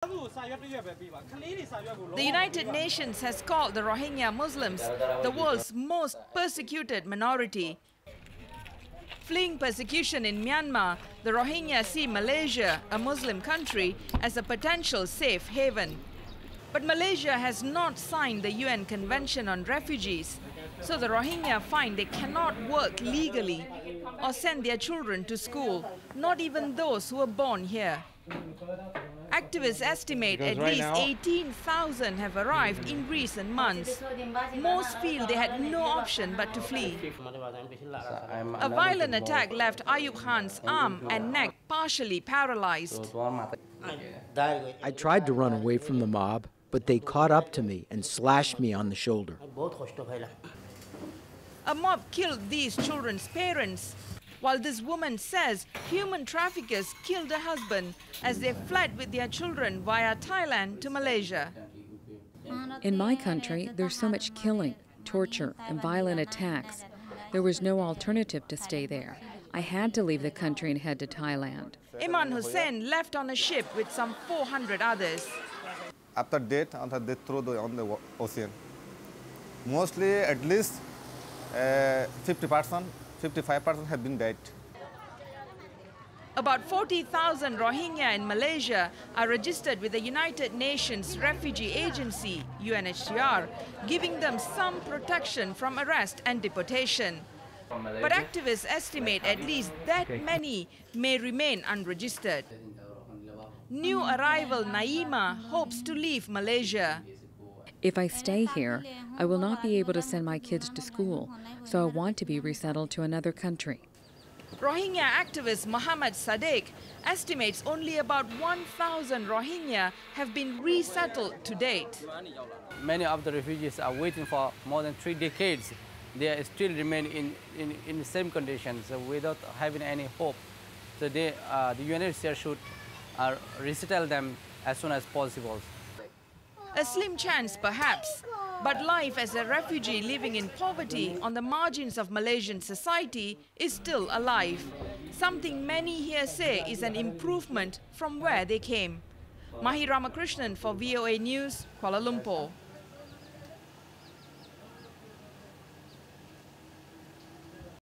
The United Nations has called the Rohingya Muslims the world's most persecuted minority. Fleeing persecution in Myanmar, the Rohingya see Malaysia, a Muslim country, as a potential safe haven. But Malaysia has not signed the UN Convention on Refugees, so the Rohingya find they cannot work legally or send their children to school, not even those who were born here. Activists estimate at least 18,000 have arrived in recent months. Most feel they had no option but to flee. A violent attack left Ayub Khan's arm and neck partially paralyzed. I tried to run away from the mob, but they caught up to me and slashed me on the shoulder. A mob killed these children's parents, while this woman says human traffickers killed her husband as they fled with their children via Thailand to Malaysia. In my country, there's so much killing, torture, and violent attacks. There was no alternative to stay there. I had to leave the country and head to Thailand. Imran Hussain left on a ship with some 400 others. After death through on the ocean, mostly at least 50%, 55% have been dead. About 40,000 Rohingya in Malaysia are registered with the United Nations Refugee Agency, UNHCR, giving them some protection from arrest and deportation. But activists estimate at least that many may remain unregistered. New arrival Naima hopes to leave Malaysia. If I stay here, I will not be able to send my kids to school, so I want to be resettled to another country. Rohingya activist Muhammad Sadiq estimates only about 1,000 Rohingya have been resettled to date. Many of the refugees are waiting for more than 3 decades. They still remain in the same conditions without having any hope. So the UNHCR should resettle them as soon as possible. A slim chance perhaps, but life as a refugee living in poverty on the margins of Malaysian society is still alive. Something many here say is an improvement from where they came. Mahi Ramakrishnan for VOA News, Kuala Lumpur.